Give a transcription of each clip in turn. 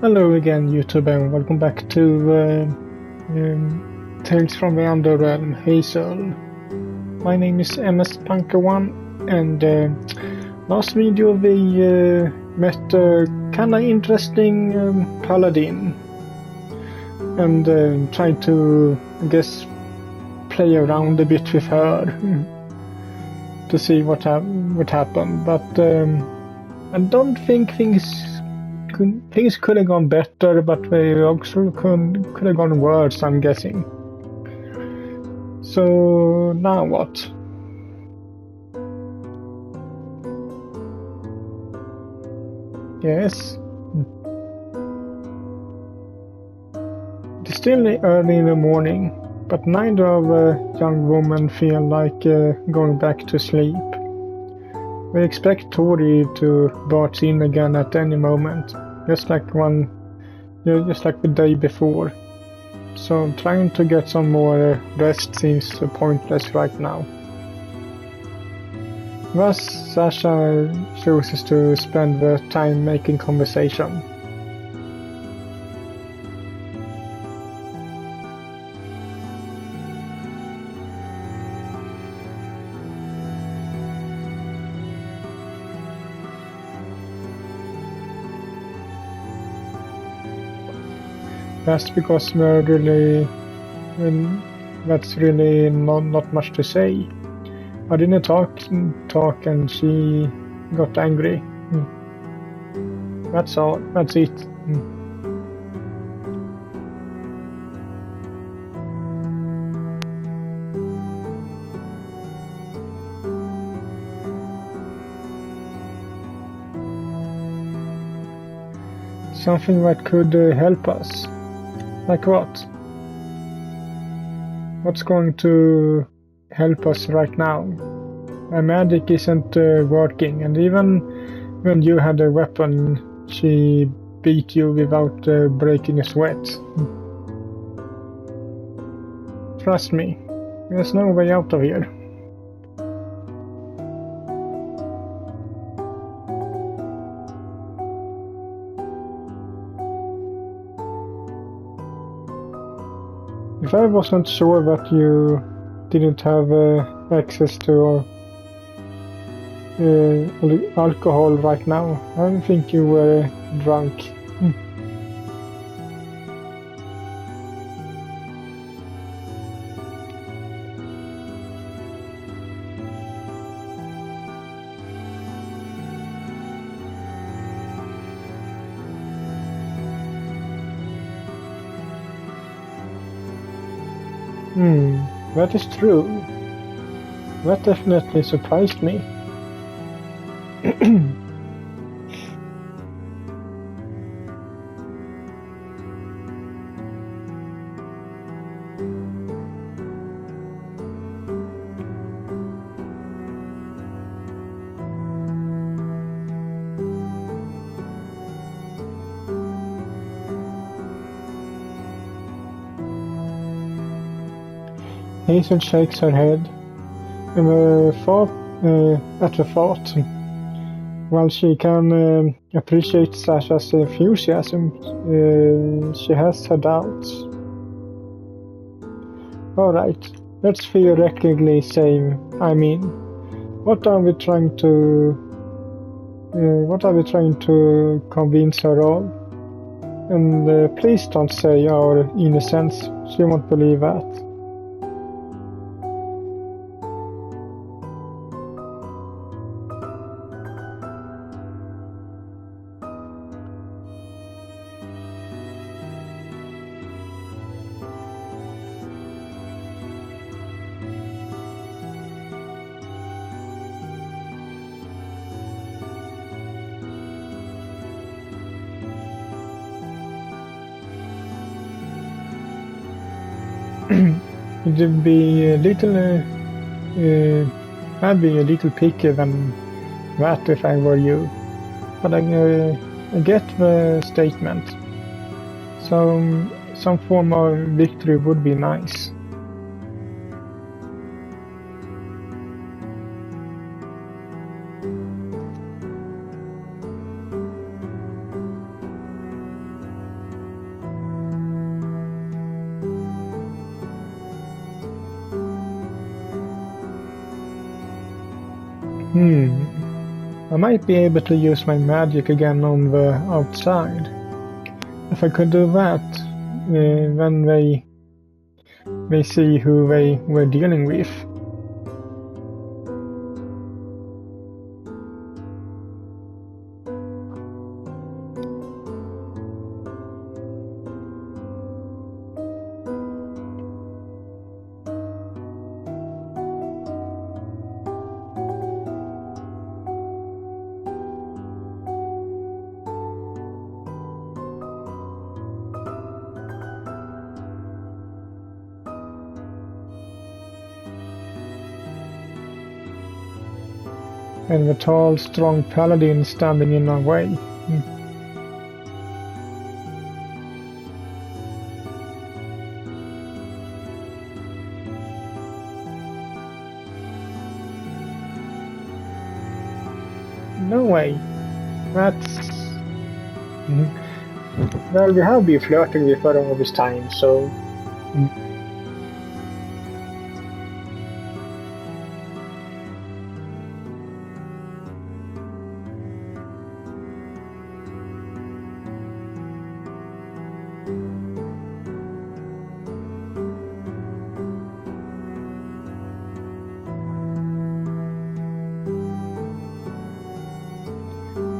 Hello again, YouTube, and welcome back to Tales from the Underrealm, Hazel. My name is MS-Punker1, and last video we met a kinda interesting paladin, and tried to, I guess, play around a bit with her to see what happened. But I don't think things could have gone better, but they also could have gone worse, I'm guessing. So now what? Yes. It's still early in the morning, but neither of the young women feel like going back to sleep. We expect Tori to barge in again at any moment, just like the day before. So trying to get some more rest seems pointless right now. Thus, Sasha chooses to spend the time making conversation. That's because that's really not much to say. I didn't talk and she got angry. That's all, that's it. Something that could help us. Like what? What's going to help us right now? My magic isn't working, and even when you had a weapon, she beat you without breaking a sweat. Trust me, there's no way out of here. If I wasn't sure that you didn't have access to alcohol right now, I don't think you were drunk. That is true. That definitely surprised me. Hazel shakes her head at the thought. While she can appreciate Sasha's enthusiasm, she has her doubts. Alright, let's theoretically say, what are we trying to convince her of? And please don't say our innocence, she won't believe that. It'd be a little, I'd be a little pickier than that if I were you, but I get the statement. So some form of victory would be nice. I might be able to use my magic again on the outside. If I could do that, then they see who they were dealing with. And the tall, strong paladin standing in our way. No way. That's... Well, we have been flirting with her all this time, so...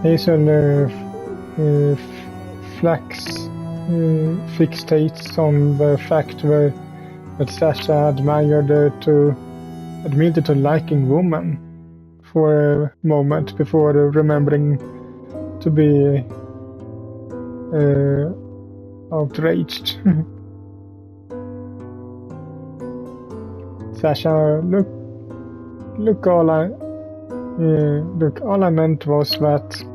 Hazel fixates on the fact that Sasha admitted to liking women for a moment before remembering to be outraged. Sasha, look, all I meant was that.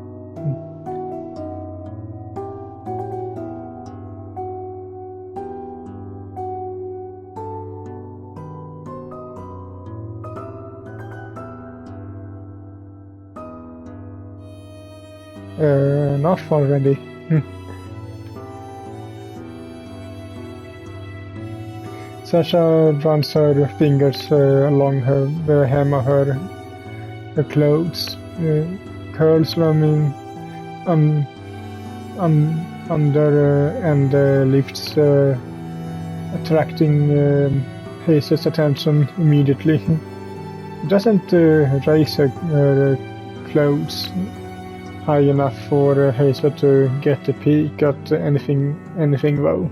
Enough already. Sasha runs her fingers along the hem of her clothes, curls them under and lifts, attracting Hazel's attention immediately. Doesn't raise her clothes high enough for Hazel to get a peek at anything though.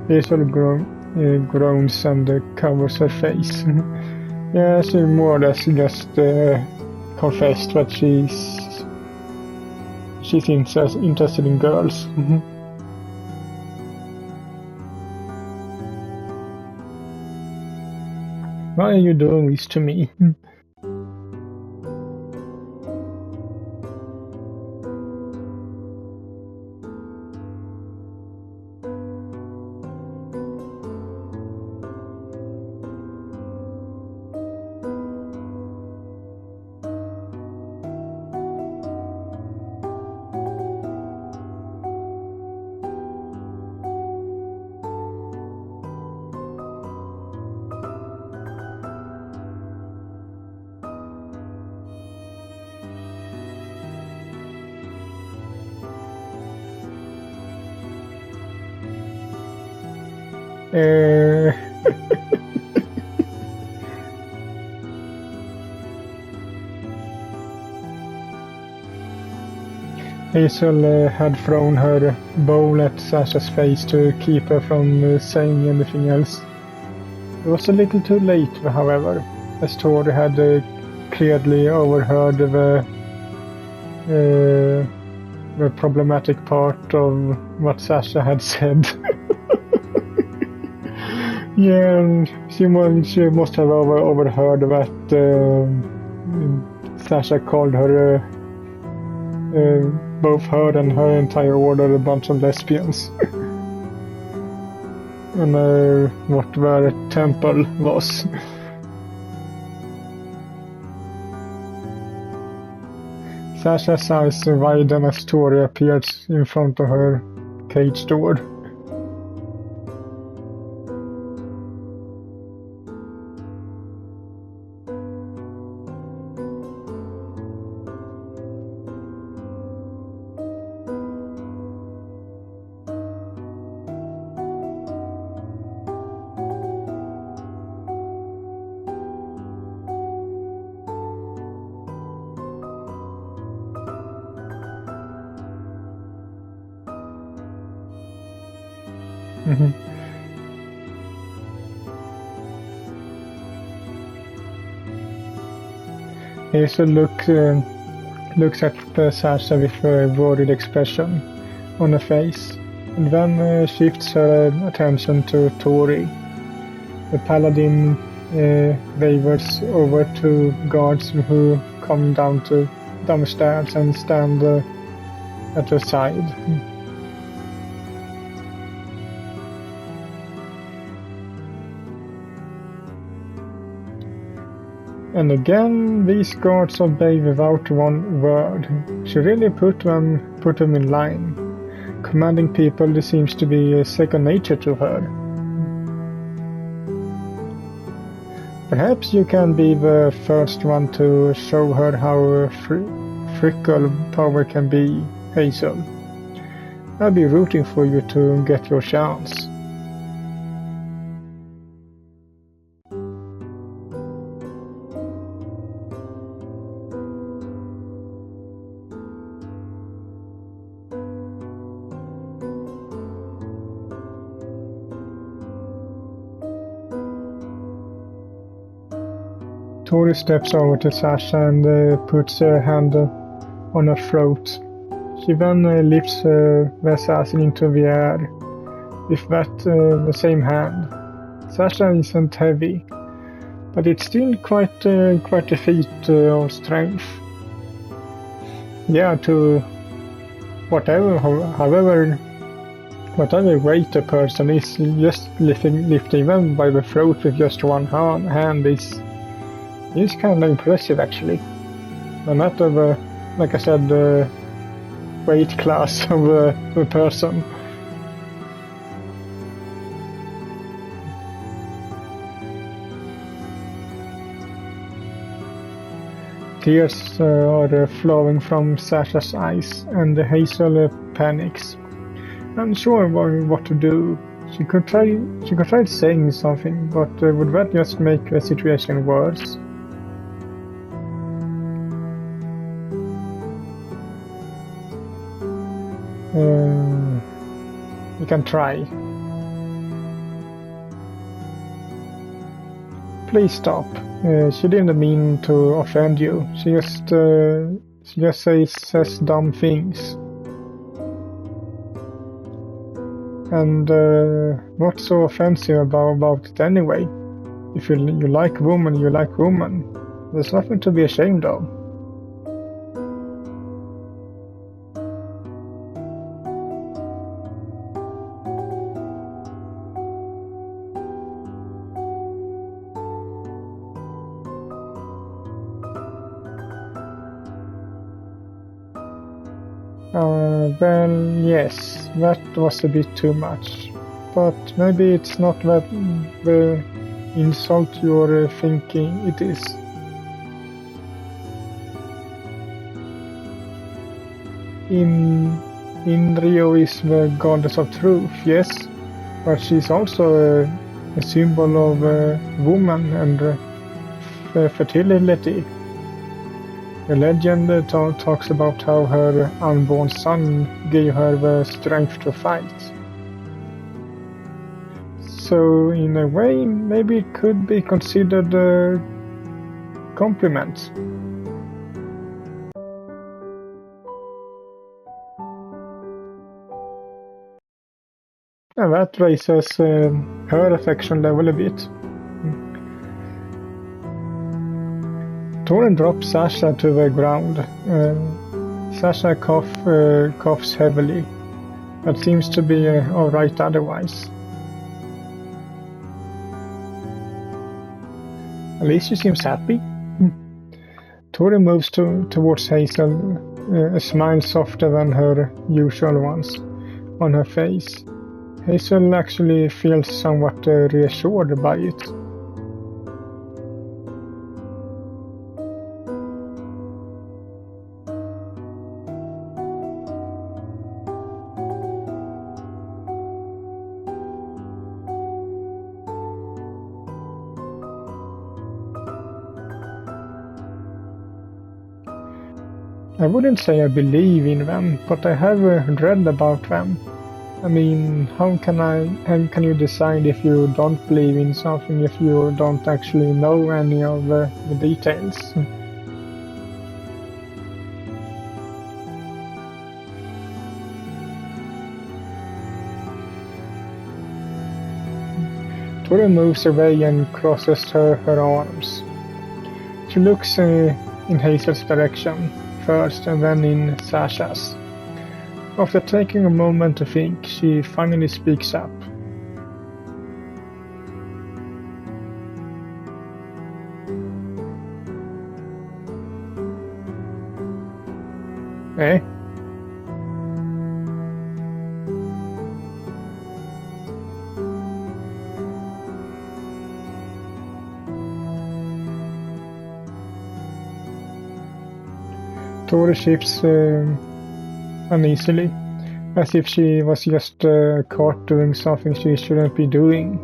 Hazel groans and covers her face. Yeah, she more or less just confessed that she's interested in girls. Why are you doing this to me? Hazel had thrown her bowl at Sasha's face to keep her from saying anything else. It was a little too late, however, as Tori had clearly overheard the problematic part of what Sasha had said. Yeah, she must have overheard that Sasha called her, both her and her entire order, a bunch of lesbians. And what their temple was. Sasha's eyes widen as Tori appears in front of her cage door. Hazel looks at Sasha with a worried expression on her face, and then shifts her attention to Tori. The paladin wavers over to guards who come down the stairs and stand at her side. And again, these guards obey without one word. She really put them in line. Commanding people seems to be second nature to her. Perhaps you can be the first one to show her how fickle power can be, Hazel. I'll be rooting for you to get your chance. Tori steps over to Sasha and puts her hand on her throat. She then lifts the assassin into the air with the same hand. Sasha isn't heavy, but it's still quite a feat of strength. Yeah, to however weight a person is, just lifting them by the throat with just one hand is kind of impressive, actually. No matter like I said, the weight class of the person. Tears are flowing from Sasha's eyes, and Hazel panics. Unsure what to do. She could try saying something, but would that just make the situation worse? You can try. Please stop. She didn't mean to offend you. She just says dumb things. And what's so offensive about it anyway? If you like woman, you like woman. There's nothing to be ashamed of. Well, yes, that was a bit too much. But maybe it's not that the insult you're thinking it is. Rio is the goddess of truth, yes, but she's also a symbol of woman and fertility. The legend talks about how her unborn son gave her the strength to fight. So in a way, maybe it could be considered a compliment. And that raises her affection level a bit. Torin drops Sasha to the ground. Sasha coughs heavily, but seems to be alright otherwise. At least she seems happy. Torin moves towards Hazel, a smile softer than her usual ones on her face. Hazel actually feels somewhat reassured by it. I wouldn't say I believe in them, but I have read about them. I mean, how can you decide if you don't believe in something if you don't actually know any of the details? Tori moves away and crosses her arms. She looks in Hazel's direction first and then in Sasha's. After taking a moment to think, she finally speaks up. Eh? Tori shifts uneasily, as if she was just caught doing something she shouldn't be doing.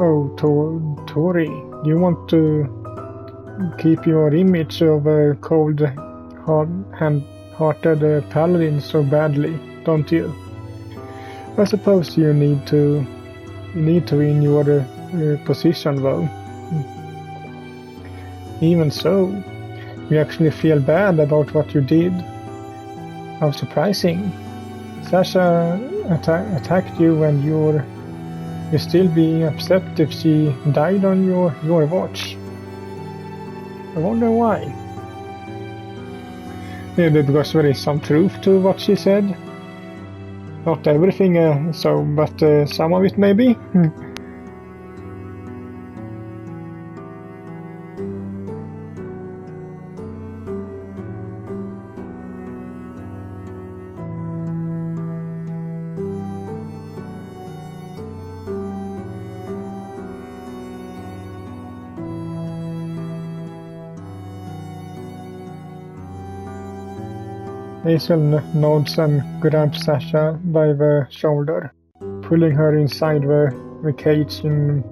Oh, Tori, you want to keep your image of a cold-hearted paladin so badly, don't you? I suppose you need to in your position, though. Even so, you actually feel bad about what you did. How surprising! Sasha attacked you and you'll still be upset if she died on your watch. I wonder why. Maybe because there is some truth to what she said. Not everything, but some of it maybe. Hazel nods and grabs Sasha by the shoulder, pulling her inside the cage in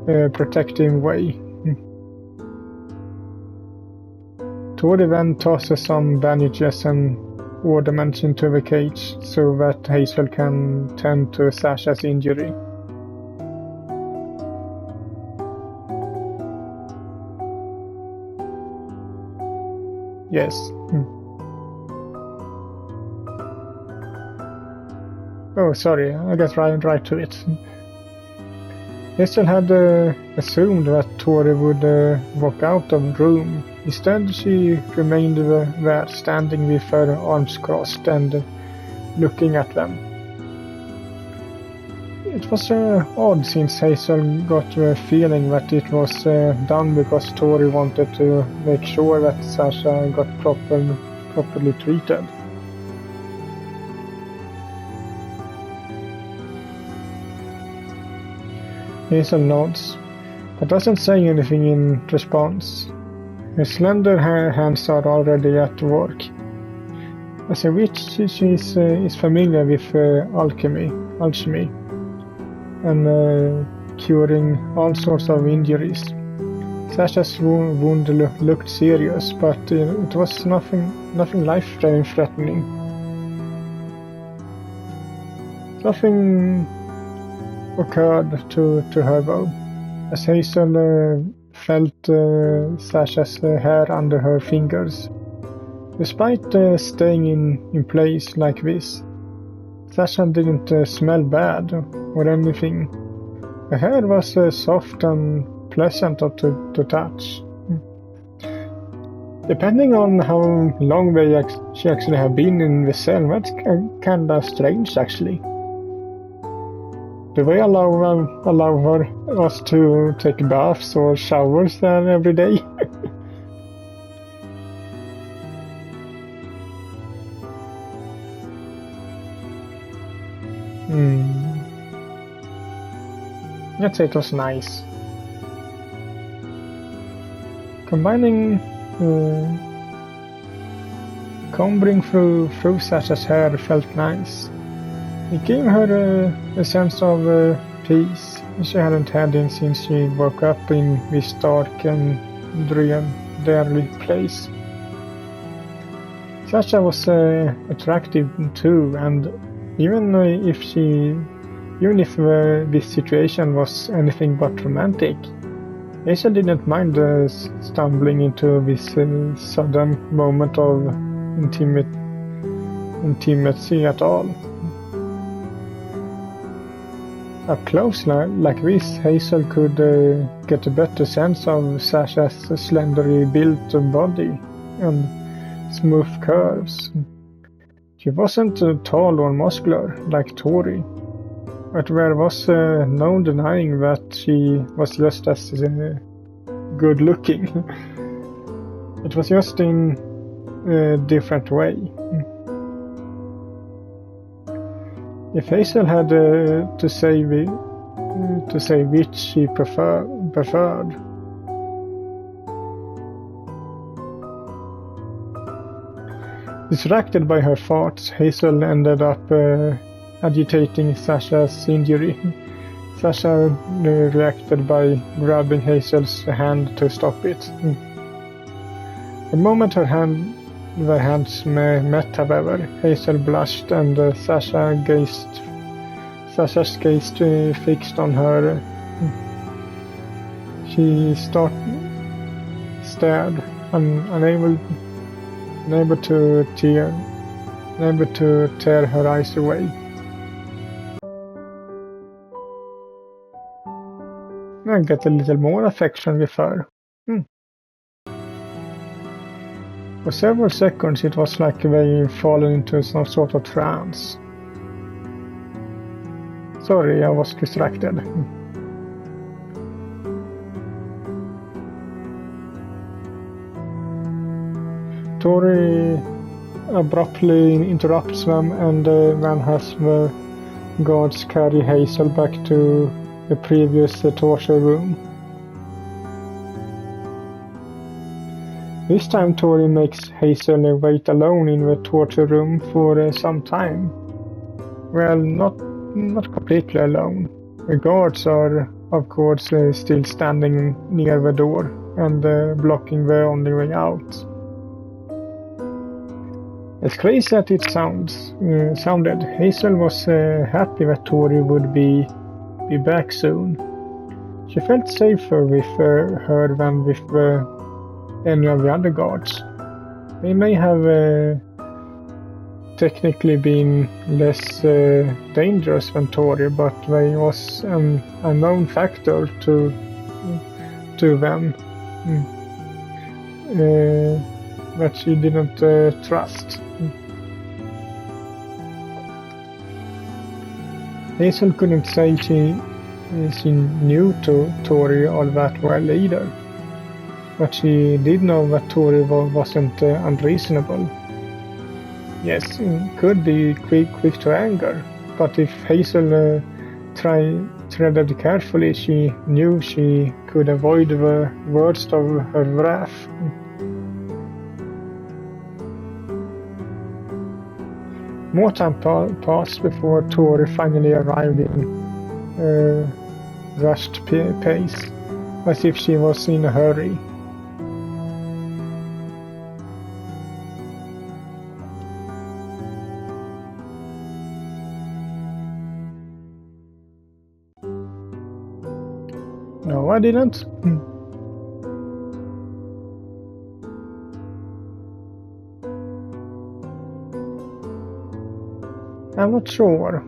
a protective way. Tori then tosses some bandages and ornaments into the cage so that Hazel can tend to Sasha's injury. Yes. Oh, sorry, I got right to it. Hazel had assumed that Tori would walk out of the room. Instead, she remained there, standing with her arms crossed and looking at them. It was odd since Hazel got the feeling that it was done because Tori wanted to make sure that Sasha got properly treated. Hazel nods, but doesn't say anything in response. Her slender hands are already at work. As a witch, she is familiar with alchemy, and curing all sorts of injuries. Sasha's wound looked serious, but it was nothing life-threatening. Something occurred to her though, as Hazel felt Sasha's hair under her fingers. Despite staying in place like this, Sasha didn't smell bad or anything. Her hair was soft and pleasant to touch. Depending on how long she actually have been in the cell, that's kinda strange actually. Do they allow us to take baths or showers there every day? Let's say it was nice. Combining combing through Sasha's hair felt nice. It gave her a sense of peace she hadn't had since she woke up in this dark and dreary place. Sasha was attractive too, and even if this situation was anything but romantic, Hazel didn't mind stumbling into this sudden moment of intimacy at all. Up close like this, Hazel could get a better sense of Sasha's slenderly built body and smooth curves. She wasn't tall or muscular like Tori, but there was no denying that she was just as good looking. It was just in a different way. If Hazel had to say which she preferred. Distracted by her thoughts, Hazel ended up agitating Sasha's injury. Sasha reacted by grabbing Hazel's hand to stop it. The moment their hands met, however, Hazel blushed and Sasha's gaze fixed on her. She stared, unable to tear her eyes away. I get a little more affection with her. For several seconds it was like they fallen into some sort of trance. Sorry, I was distracted. Tori abruptly interrupts them and then has the guards carry Hazel back to the previous torture room. This time Tori makes Hazel wait alone in the torture room for some time. Well, not completely alone. The guards are, of course, still standing near the door and blocking the only way out. As crazy as it sounded, Hazel was happy that Tori would be back soon. She felt safer with her than with any of the other guards. They may have technically been less dangerous than Tori, but they was an unknown factor to them that she didn't trust. Hazel couldn't say she knew Tori all that well either, but she did know that Tori wasn't unreasonable. Yes, could be quick to anger, but if Hazel treaded carefully, she knew she could avoid the worst of her wrath. More time passed before Tori finally arrived in rushed pace, as if she was in a hurry. No, I didn't. I'm not sure.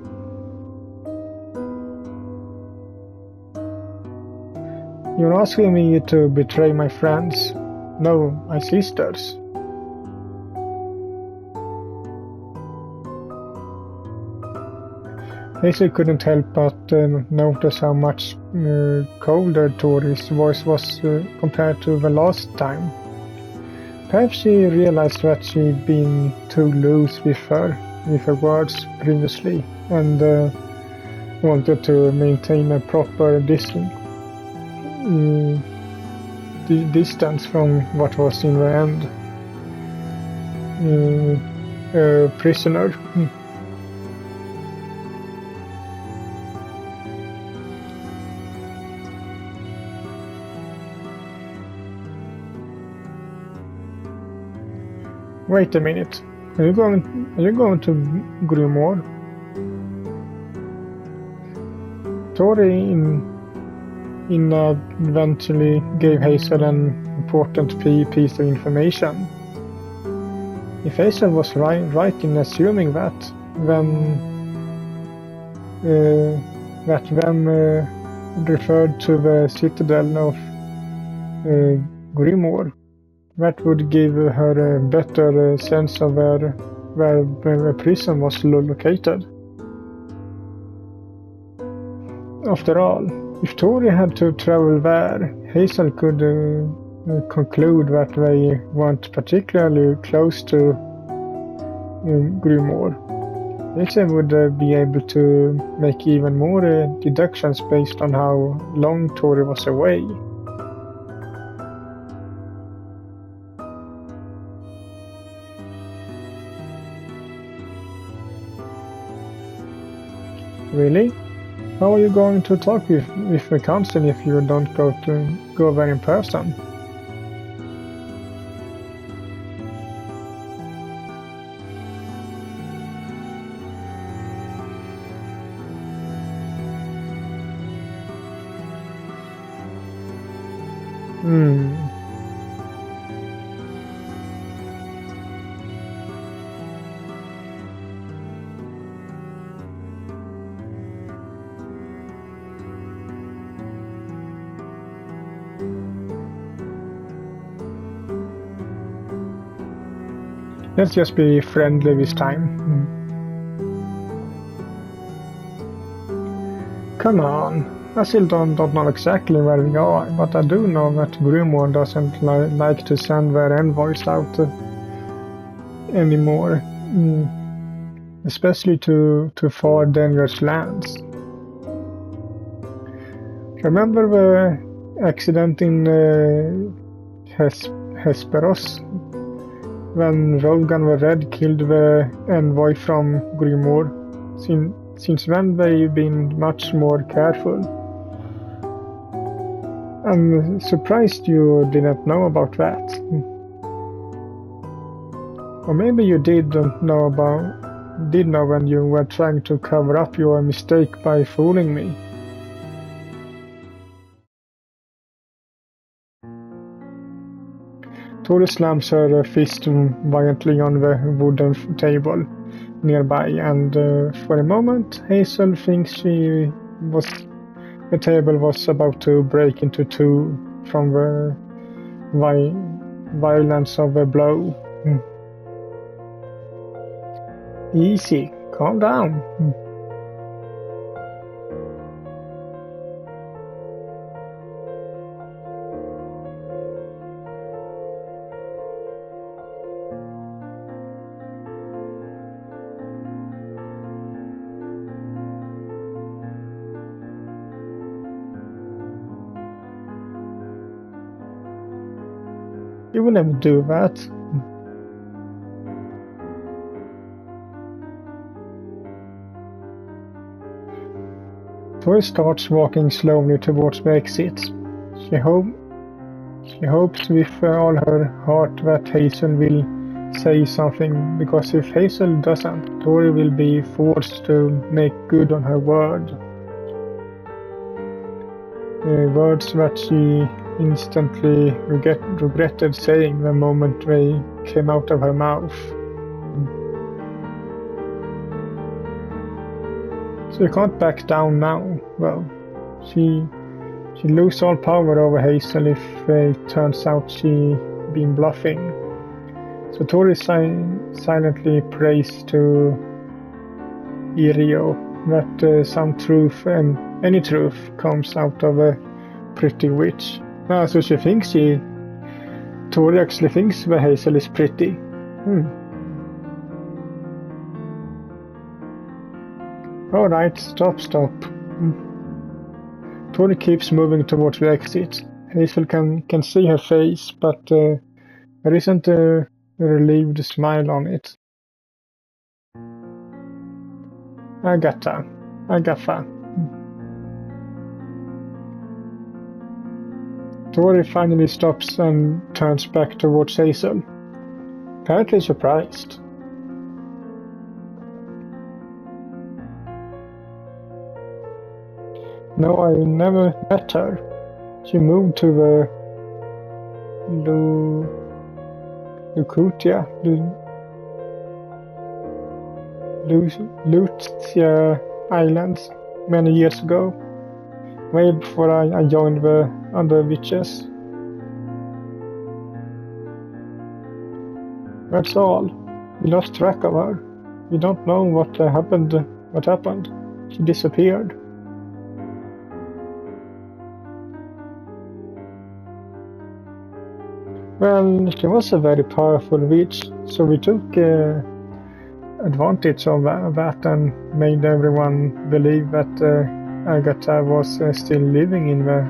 You're asking me to betray my friends? No, my sisters. Hazel couldn't help but notice how much colder Tori's voice was compared to the last time. Perhaps she realized that she'd been too loose with her words previously and wanted to maintain a proper distance from what was in the end. prisoner. Wait a minute. Are you going to Grimoire? Tori eventually gave Hazel an important piece of information. If Hazel was right in assuming that, then referred to the citadel of Grimoire, that would give her a better sense of where the prison was located. After all, if Tori had to travel there, Hazel could conclude that they weren't particularly close to Grimoire. Hazel would be able to make even more deductions based on how long Tori was away. Really? How are you going to talk with the council if you don't go there in person? Let's just be friendly this time. Come on, I still don't know exactly where we are, but I do know that Grimoire doesn't like to send their envoys out anymore, especially to far dangerous lands. Remember the accident in Hesperos? When Rogan the Red killed the envoy from Grimoire. Since then they've been much more careful. I'm surprised you didn't know about that. Or maybe you did know when you were trying to cover up your mistake by fooling me. Tori slams her fist violently on the wooden table nearby, and for a moment Hazel thinks the table was about to break into two from the violence of the blow. Easy, calm down. You will never do that. Tori starts walking slowly towards the exit. She hopes with all her heart that Hazel will say something, because if Hazel doesn't, Tori will be forced to make good on her word. Words that she instantly regretted saying the moment they came out of her mouth. So you can't back down now. Well, she loses all power over Hazel if it turns out she been bluffing. So Tori silently prays to Irio that some truth and any truth comes out of a pretty witch. So she thinks Tori actually thinks the Hazel is pretty. Alright, stop. Tori keeps moving towards the exit. Hazel can see her face, but there isn't a relieved smile on it. Agatha. Tori finally stops and turns back towards Hazel, apparently surprised. No, I never met her. She moved to the Lucia Islands many years ago, way before I joined the other witches. That's all. We lost track of her. We don't know what happened. She disappeared. Well, she was a very powerful witch, so we took advantage of that and made everyone believe that Agatha was still living in the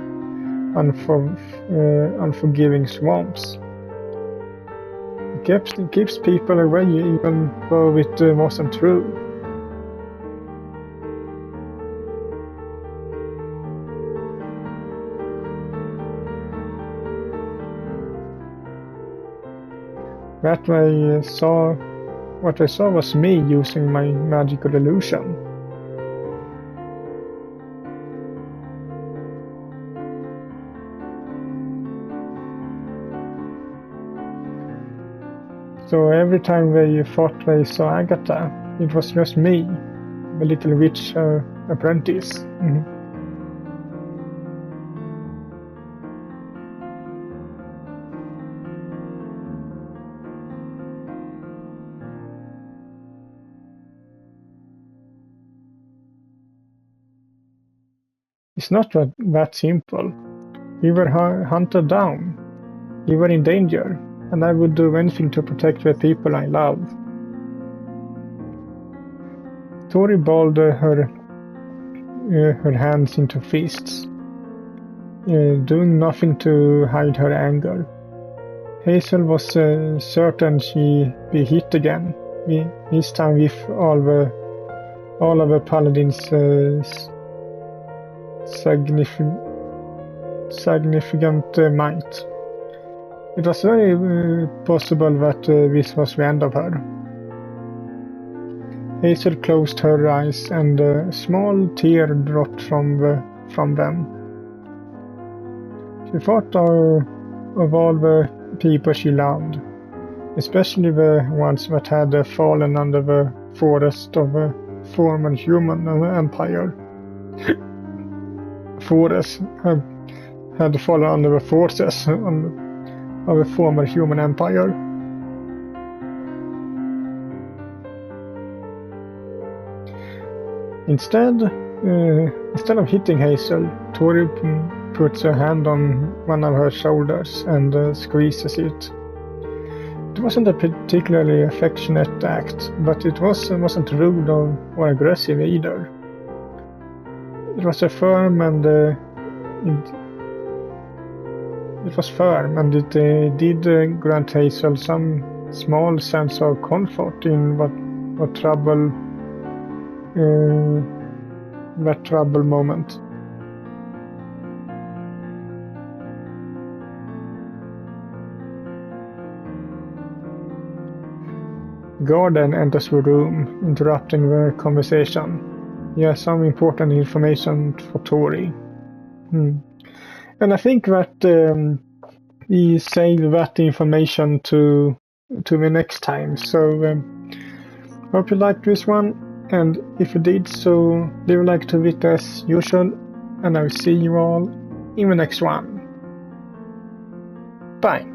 unforgiving swamps. It keeps people away even though it wasn't true. What I saw was me using my magical illusion. So every time they thought they saw Agatha, it was just me, the little witch apprentice. It's not that simple. We were hunted down. We were in danger, and I would do anything to protect the people I love. Tori balled her hands into fists, doing nothing to hide her anger. Hazel was certain she'd be hit again, this time with all of the paladin's significant might. It was very possible that this was the end of her. Hazel closed her eyes and a small tear dropped from them. She thought of all the people she loved, especially the ones that had fallen under the forest of the former human empire. Forest had fallen under the forces of a former human empire. Instead of hitting Hazel, Tori puts her hand on one of her shoulders and squeezes it. It wasn't a particularly affectionate act, but it wasn't rude or aggressive either. It was firm and it did grant Hazel some small sense of comfort in that trouble moment. Gordon enters the room, interrupting the conversation. He has some important information for Tori. And I think that we save that information to the next time. So hope you liked this one, and if you did, so leave a like to it as usual, and I will see you all in the next one. Bye.